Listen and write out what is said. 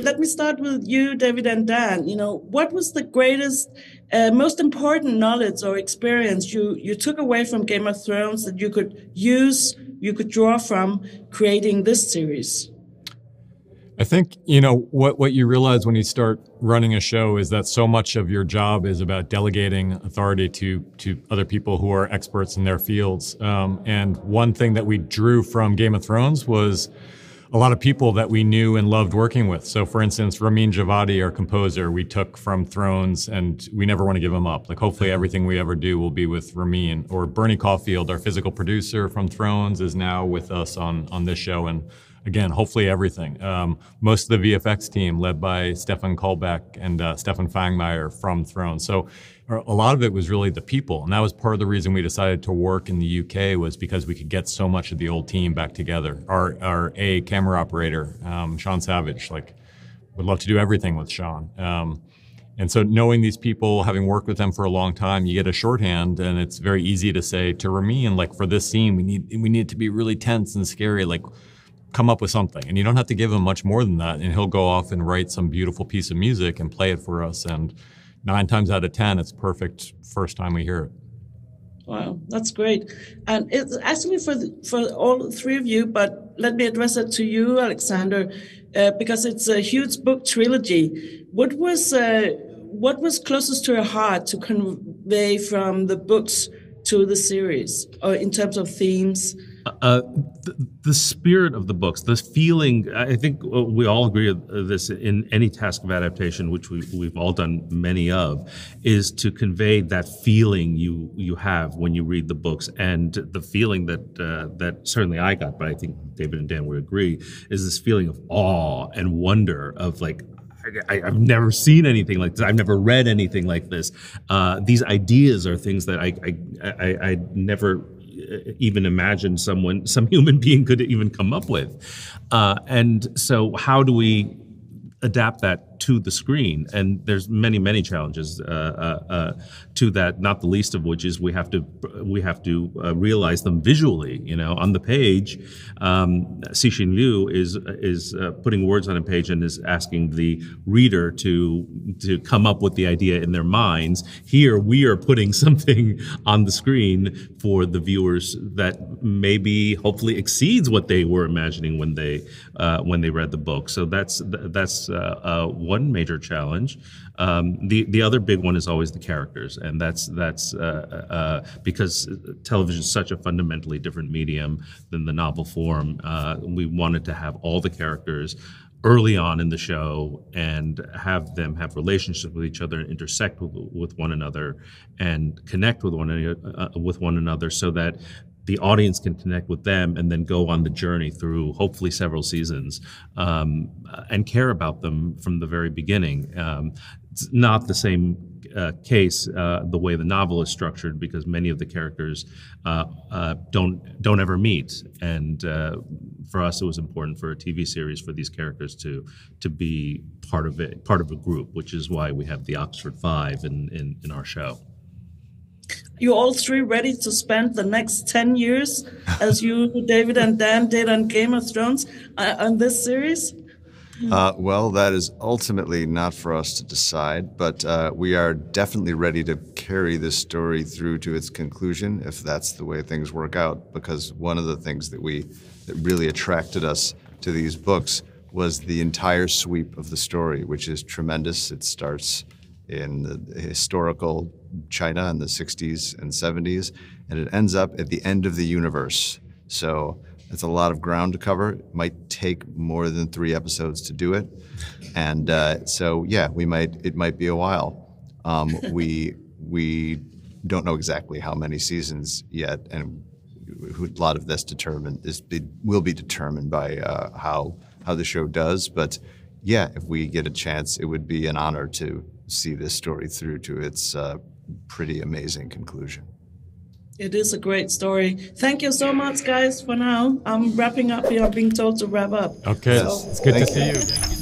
let me start with you, David and Dan. What was the greatest, most important knowledge or experience you took away from Game of Thrones that you could use, you could draw from creating this series? I think, what you realize when you start running a show is that so much of your job is about delegating authority to other people who are experts in their fields. And one thing that we drew from Game of Thrones was a lot of people that we knew and loved working with. So for instance, Ramin Djawadi, our composer, we took from Thrones, and we never want to give him up. Like, hopefully everything we ever do will be with Ramin. Or Bernie Caulfield, our physical producer from Thrones, is now with us on this show. And again, hopefully everything. Most of the VFX team led by Stefan Kolbeck and Stefan Fangmeyer from Thrones. So a lot of it was really the people. And that was part of the reason we decided to work in the UK, was because we could get so much of the old team back together. Our camera operator, Sean Savage, would love to do everything with Sean. And so knowing these people, having worked with them for a long time, you get a shorthand, and it's very easy to say to Ramin, for this scene, we need it to be really tense and scary, come up with something. And you don't have to give him much more than that, and he'll go off and write some beautiful piece of music and play it for us. And 9 times out of 10, it's perfect first time we hear it. Wow, that's great. And it's actually for all three of you, but let me address it to you, Alexander, because it's a huge book trilogy. What was closest to your heart to convey from the books to the series, or in terms of themes? The spirit of the books, the feeling, I think we all agree with this in any task of adaptation, which we've all done many of, is to convey that feeling you have when you read the books. And the feeling that certainly I got, but I think David and Dan would agree, is this feeling of awe and wonder of I've never seen anything like this. I've never read anything like this. These ideas are things that I never even imagined some human being could even come up with. And so how do we adapt that to the screen? And there's many challenges to that, not the least of which is we have to realize them visually. On the page, Cixin Liu is putting words on a page and is asking the reader to come up with the idea in their minds. Here we are putting something on the screen for the viewers that maybe hopefully exceeds what they were imagining when they read the book. So that's one major challenge. The other big one is always the characters, and that's because television is such a fundamentally different medium than the novel form. We wanted to have all the characters early on in the show and have them have relationships with each other and intersect with one another and connect with one another so that the audience can connect with them and then go on the journey through hopefully several seasons and care about them from the very beginning. It's not the same case the way the novel is structured, because many of the characters don't ever meet. And for us, it was important for a TV series for these characters to be part of a group, which is why we have the Oxford Five in our show. You all three ready to spend the next 10 years, as you, David and Dan, did on Game of Thrones, on this series? Well, that is ultimately not for us to decide, but we are definitely ready to carry this story through to its conclusion, if that's the way things work out, because one of the things that really attracted us to these books was the entire sweep of the story, which is tremendous. It starts in the historical China in the 60s and 70s, and it ends up at the end of the universe. So it's a lot of ground to cover. It might take more than 3 episodes to do it. And so, yeah, it might be a while. We don't know exactly how many seasons yet, and a lot of this will be determined by how the show does. But yeah, if we get a chance, it would be an honor to see this story through to its pretty amazing conclusion. It is a great story. Thank you so much, guys, for now. I'm wrapping up here. I'm being told to wrap up. Okay, it's good to see you.